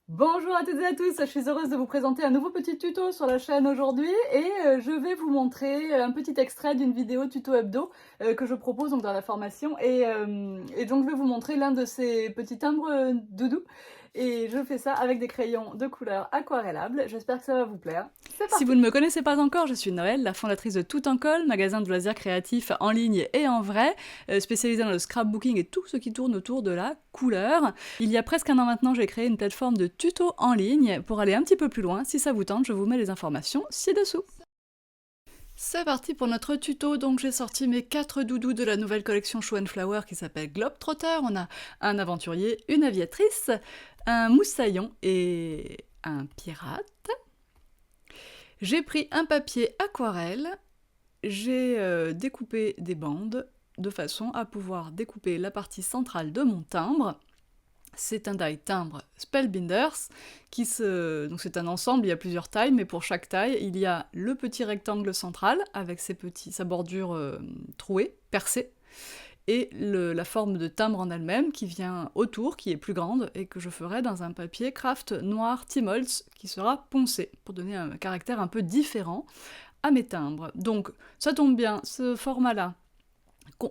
Bonjour à toutes et à tous, je suis heureuse de vous présenter un nouveau petit tuto sur la chaîne aujourd'hui et je vais vous montrer un petit extrait d'une vidéo tuto hebdo que je propose donc dans la formation et donc je vais vous montrer l'un de ces petits timbres doudou et je fais ça avec des crayons de couleur aquarellables, j'espère que ça va vous plaire. C'est Si vous parti! ne me connaissez pas encore, je suis Noël, la fondatrice de Tout en Colle, magasin de loisirs créatifs en ligne et en vrai, spécialisé dans le scrapbooking et tout ce qui tourne autour de la couleur. Il y a presque un an maintenant, j'ai créé une plateforme de tutos en ligne. Pour aller un petit peu plus loin, si ça vous tente, je vous mets les informations ci-dessous. C'est parti pour notre tuto, donc j'ai sorti mes 4 doudous de la nouvelle collection Show and Flower qui s'appelle Globetrotter. On a un aventurier, une aviatrice, un moussaillon et un pirate. J'ai pris un papier aquarelle, j'ai découpé des bandes de façon à pouvoir découper la partie centrale de mon timbre. C'est un die timbre Spellbinders, donc c'est un ensemble, il y a plusieurs tailles, mais pour chaque taille, il y a le petit rectangle central avec sa bordure trouée, percée, et la forme de timbre en elle-même qui vient autour, qui est plus grande, et que je ferai dans un papier craft noir Timols qui sera poncé, pour donner un caractère un peu différent à mes timbres. Donc ça tombe bien, ce format-là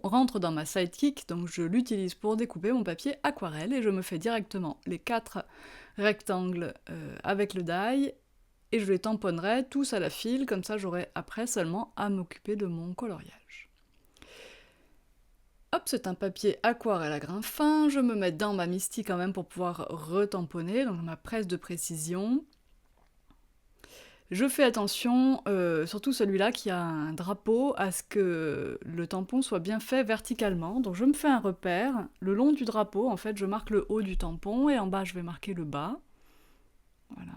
rentre dans ma sidekick, donc je l'utilise pour découper mon papier aquarelle, et je me fais directement les 4 rectangles avec le die, et je les tamponnerai tous à la file, comme ça j'aurai après seulement à m'occuper de mon coloriage. Hop, c'est un papier aquarelle à grain fin, je me mets dans ma Misty quand même pour pouvoir retamponner, donc ma presse de précision. Je fais attention, surtout celui-là qui a un drapeau, à ce que le tampon soit bien fait verticalement. Donc je me fais un repère, le long du drapeau, en fait, je marque le haut du tampon, et en bas je vais marquer le bas. Voilà.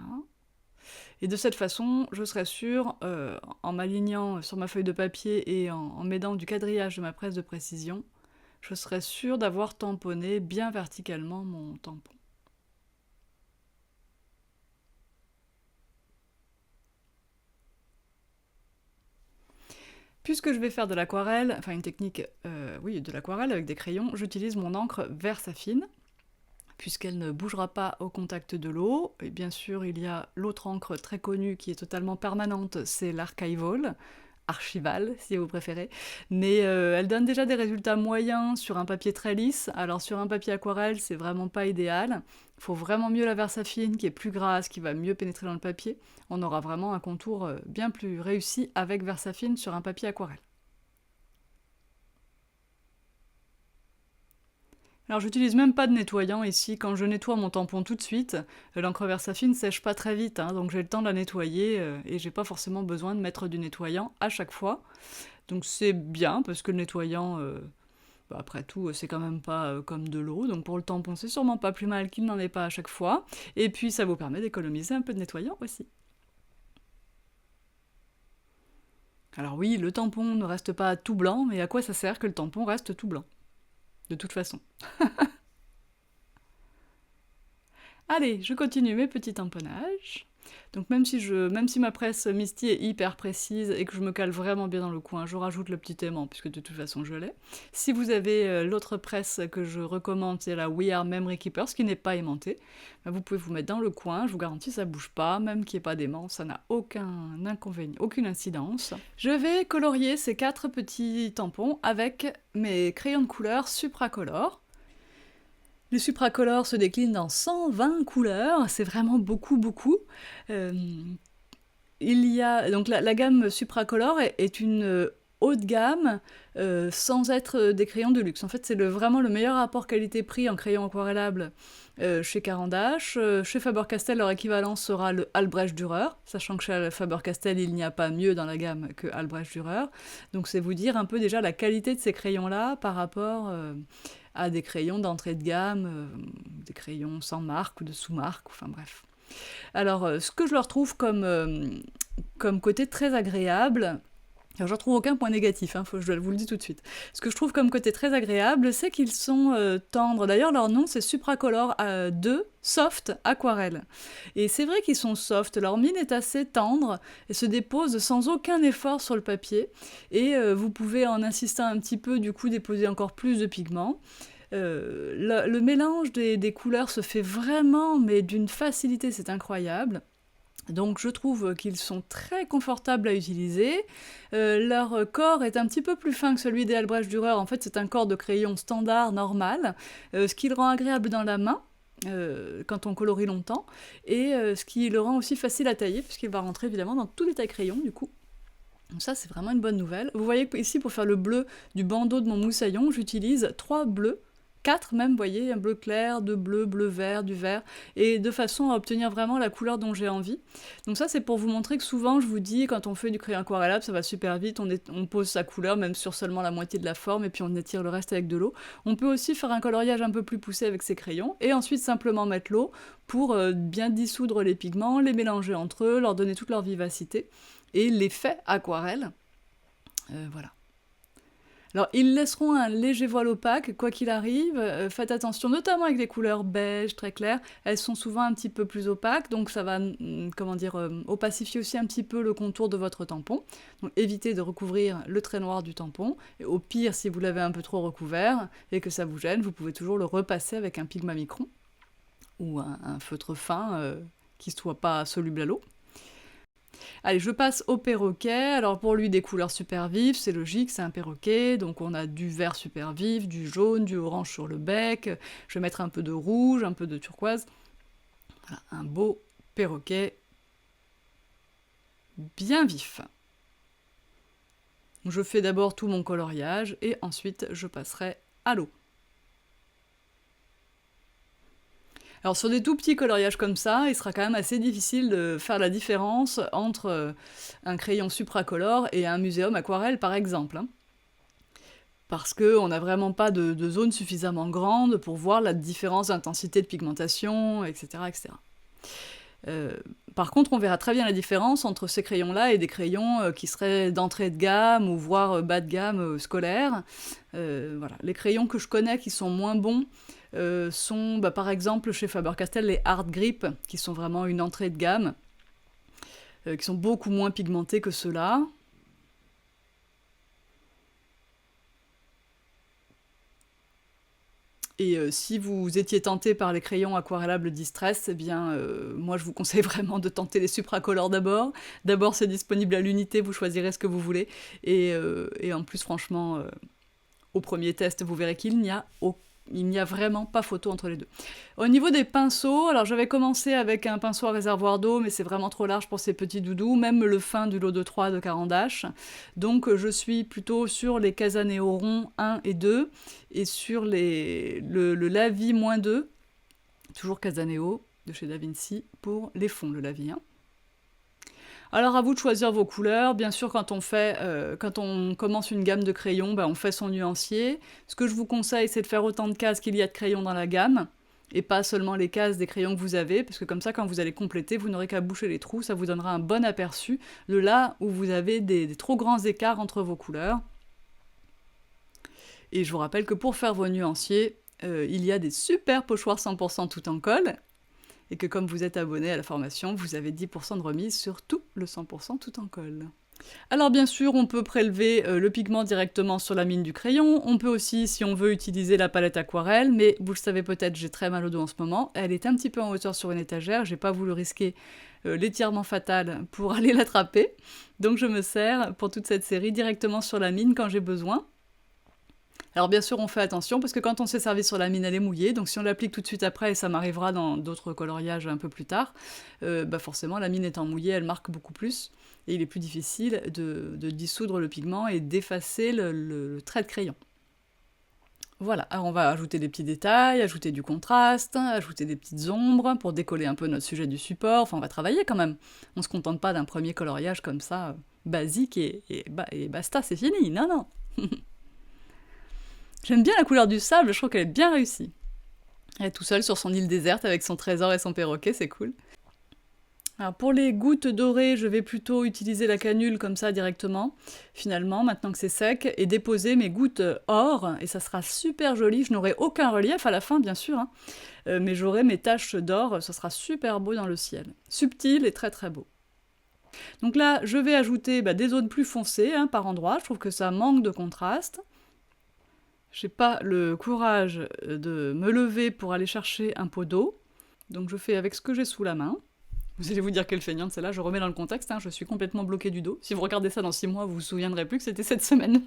Et de cette façon, je serai sûre, en m'alignant sur ma feuille de papier et en m'aidant du quadrillage de ma presse de précision, je serai sûre d'avoir tamponné bien verticalement mon tampon. Puisque je vais faire de l'aquarelle, enfin une technique, oui, de l'aquarelle avec des crayons, j'utilise mon encre Versafine, puisqu'elle ne bougera pas au contact de l'eau. Et bien sûr, il y a l'autre encre très connue qui est totalement permanente, c'est l'Archival, Archival si vous préférez, mais elle donne déjà des résultats moyens sur un papier très lisse. Alors sur un papier aquarelle, c'est vraiment pas idéal. Il faut vraiment mieux la Versafine, qui est plus grasse, qui va mieux pénétrer dans le papier. On aura vraiment un contour bien plus réussi avec Versafine sur un papier aquarelle. Alors j'utilise même pas de nettoyant ici, quand je nettoie mon tampon tout de suite, l'encre Versafine sèche pas très vite, hein, donc j'ai le temps de la nettoyer et j'ai pas forcément besoin de mettre du nettoyant à chaque fois. Donc c'est bien, parce que le nettoyant, après tout, c'est quand même pas comme de l'eau, donc pour le tampon c'est sûrement pas plus mal qu'il n'en ait pas à chaque fois, et puis ça vous permet d'économiser un peu de nettoyant aussi. Alors oui, le tampon ne reste pas tout blanc, mais à quoi ça sert que le tampon reste tout blanc? De toute façon. Allez, je continue mes petits tamponnages. Donc même si ma presse Misty est hyper précise et que je me cale vraiment bien dans le coin, je rajoute le petit aimant, puisque de toute façon je l'ai. Si vous avez l'autre presse que je recommande, c'est la We Are Memory Keepers, qui n'est pas aimantée, bah, vous pouvez vous mettre dans le coin, je vous garantis ça bouge pas, même qu'il n'y ait pas d'aimant, ça n'a aucun inconvénient, aucune incidence. Je vais colorier ces 4 petits tampons avec mes crayons de couleur Supracolor. Les supracolores se déclinent dans 120 couleurs, c'est vraiment beaucoup, beaucoup. Euh, il y a donc la gamme supracolor est une haut de gamme sans être des crayons de luxe. En fait, c'est vraiment le meilleur rapport qualité-prix en crayon aquarellable chez Caran d'Ache. Chez Faber-Castell, leur équivalent sera le Albrecht Dürer, sachant que chez Faber-Castell, il n'y a pas mieux dans la gamme que Albrecht Dürer. Donc c'est vous dire un peu déjà la qualité de ces crayons-là par rapport à des crayons d'entrée de gamme, des crayons sans marque ou de sous-marque, enfin bref. Alors, ce que je leur trouve comme côté très agréable, alors je ne trouve aucun point négatif, hein, je vous le dis tout de suite. Ce que je trouve comme côté très agréable, c'est qu'ils sont tendres. D'ailleurs, leur nom, c'est Supracolor 2 Soft Aquarelle. Et c'est vrai qu'ils sont soft, leur mine est assez tendre et se dépose sans aucun effort sur le papier. Et vous pouvez, en insistant un petit peu, du coup, déposer encore plus de pigments. Le mélange des couleurs se fait vraiment, mais d'une facilité, c'est incroyable. Donc je trouve qu'ils sont très confortables à utiliser. Leur corps est un petit peu plus fin que celui des Albrecht Dürer. En fait, c'est un corps de crayon standard, normal, ce qui le rend agréable dans la main. Quand on colorie longtemps, et ce qui le rend aussi facile à tailler, puisqu'il va rentrer évidemment dans tous les tailles crayons du coup. Donc ça, c'est vraiment une bonne nouvelle. Vous voyez ici, pour faire le bleu du bandeau de mon moussaillon, j'utilise 3 bleus, 4 même, vous voyez, un bleu clair, 2 bleus, bleu vert, du vert, et de façon à obtenir vraiment la couleur dont j'ai envie. Donc ça, c'est pour vous montrer que souvent, je vous dis, quand on fait du crayon aquarellable, ça va super vite, on pose sa couleur, même sur seulement la moitié de la forme, et puis on étire le reste avec de l'eau. On peut aussi faire un coloriage un peu plus poussé avec ses crayons, et ensuite simplement mettre l'eau pour bien dissoudre les pigments, les mélanger entre eux, leur donner toute leur vivacité, et l'effet aquarelle, voilà. Alors, ils laisseront un léger voile opaque, quoi qu'il arrive. Faites attention, notamment avec les couleurs beige, très claires. Elles sont souvent un petit peu plus opaques, donc ça va, opacifier aussi un petit peu le contour de votre tampon. Donc, évitez de recouvrir le trait noir du tampon. Et au pire, si vous l'avez un peu trop recouvert et que ça vous gêne, vous pouvez toujours le repasser avec un Pigma Micron ou un feutre fin qui ne soit pas soluble à l'eau. Allez, je passe au perroquet. Alors pour lui, des couleurs super vives, c'est logique, c'est un perroquet. Donc on a du vert super vif, du jaune, du orange sur le bec. Je vais mettre un peu de rouge, un peu de turquoise. Voilà, un beau perroquet bien vif. Je fais d'abord tout mon coloriage et ensuite je passerai à l'eau. Alors sur des tout petits coloriages comme ça, il sera quand même assez difficile de faire la différence entre un crayon supracolore et un muséum aquarelle par exemple. Hein. Parce qu'on n'a vraiment pas de zone suffisamment grande pour voir la différence d'intensité de pigmentation, etc. etc. Par contre, on verra très bien la différence entre ces crayons-là et des crayons qui seraient d'entrée de gamme ou voire bas de gamme scolaire. Voilà. Les crayons que je connais qui sont moins bons sont par exemple chez Faber-Castell les Hard Grip, qui sont vraiment une entrée de gamme, qui sont beaucoup moins pigmentés que ceux-là. Et si vous étiez tenté par les crayons aquarellables Distress, eh bien, moi je vous conseille vraiment de tenter les supracolores d'abord. D'abord, c'est disponible à l'unité, vous choisirez ce que vous voulez. Et en plus, franchement, au premier test, vous verrez qu'il n'y a vraiment pas photo entre les deux. Au niveau des pinceaux, alors j'avais commencé avec un pinceau à réservoir d'eau, mais c'est vraiment trop large pour ces petits doudous, même le fin du lot de 3 de Caran d'Ache. Donc je suis plutôt sur les Casaneo rond 1 et 2, et sur le Lavi -2, toujours Casaneo, de chez Da Vinci, pour les fonds, le Lavi 1. Alors à vous de choisir vos couleurs. Bien sûr, quand on commence une gamme de crayons, on fait son nuancier. Ce que je vous conseille, c'est de faire autant de cases qu'il y a de crayons dans la gamme, et pas seulement les cases des crayons que vous avez, parce que comme ça, quand vous allez compléter, vous n'aurez qu'à boucher les trous, ça vous donnera un bon aperçu de là où vous avez des trop grands écarts entre vos couleurs. Et je vous rappelle que pour faire vos nuanciers, il y a des super pochoirs 100% tout en colle, et que comme vous êtes abonné à la formation, vous avez 10% de remise sur tout le 100% tout en colle. Alors bien sûr, on peut prélever le pigment directement sur la mine du crayon, on peut aussi, si on veut, utiliser la palette aquarelle, mais vous le savez peut-être, j'ai très mal au dos en ce moment, elle est un petit peu en hauteur sur une étagère, j'ai pas voulu risquer l'étirement fatal pour aller l'attraper, donc je me sers pour toute cette série directement sur la mine quand j'ai besoin. Alors bien sûr, on fait attention, parce que quand on s'est servi sur la mine, elle est mouillée, donc si on l'applique tout de suite après, et ça m'arrivera dans d'autres coloriages un peu plus tard, forcément, la mine étant mouillée, elle marque beaucoup plus, et il est plus difficile de dissoudre le pigment et d'effacer le trait de crayon. Voilà, alors on va ajouter des petits détails, ajouter du contraste, ajouter des petites ombres pour décoller un peu notre sujet du support, enfin on va travailler quand même. On se contente pas d'un premier coloriage comme ça, basique, et basta, c'est fini, non, non. J'aime bien la couleur du sable, je trouve qu'elle est bien réussie. Elle est tout seule sur son île déserte avec son trésor et son perroquet, c'est cool. Alors pour les gouttes dorées, je vais plutôt utiliser la canule comme ça directement, finalement, maintenant que c'est sec, et déposer mes gouttes or, et ça sera super joli. Je n'aurai aucun relief à la fin, bien sûr, hein, mais j'aurai mes taches d'or, ça sera super beau dans le ciel. Subtil et très très beau. Donc là, je vais ajouter des zones plus foncées, hein, par endroits, je trouve que ça manque de contraste. J'ai pas le courage de me lever pour aller chercher un pot d'eau, donc je fais avec ce que j'ai sous la main. Vous allez vous dire quelle feignante, c'est là, je remets dans le contexte, hein, je suis complètement bloquée du dos. Si vous regardez ça dans 6 mois, vous vous souviendrez plus que c'était cette semaine.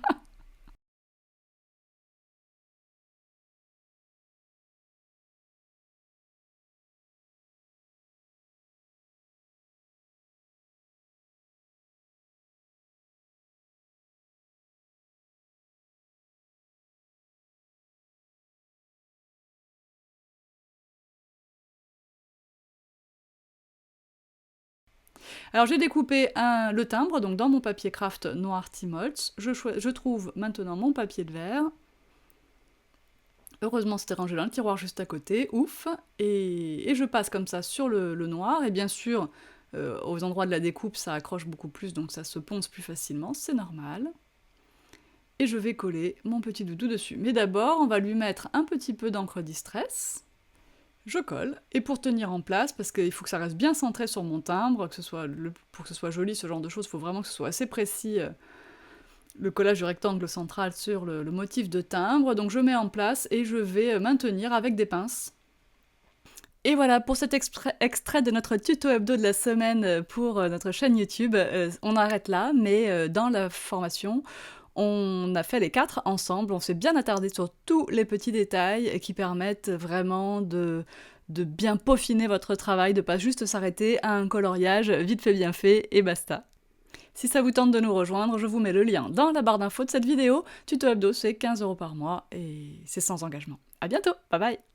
Alors j'ai découpé le timbre, donc dans mon papier craft noir Tmoltz. Je trouve maintenant mon papier de verre. Heureusement c'était rangé dans le tiroir juste à côté, ouf. Et je passe comme ça sur le noir, et bien sûr, aux endroits de la découpe, ça accroche beaucoup plus, donc ça se ponce plus facilement, c'est normal. Et je vais coller mon petit doudou dessus. Mais d'abord, on va lui mettre un petit peu d'encre distress. Je colle, et pour tenir en place, parce qu'il faut que ça reste bien centré sur mon timbre, pour que ce soit joli, ce genre de choses, il faut vraiment que ce soit assez précis, le collage du rectangle central sur le motif de timbre, donc je mets en place et je vais maintenir avec des pinces. Et voilà, pour cet extrait de notre tuto hebdo de la semaine pour notre chaîne YouTube, on arrête là, mais dans la formation, on a fait les 4 ensemble, on s'est bien attardé sur tous les petits détails qui permettent vraiment de bien peaufiner votre travail, de pas juste s'arrêter à un coloriage vite fait bien fait et basta. Si ça vous tente de nous rejoindre, je vous mets le lien dans la barre d'infos de cette vidéo. Tuto hebdo, c'est 15 € par mois et c'est sans engagement. À bientôt, bye bye!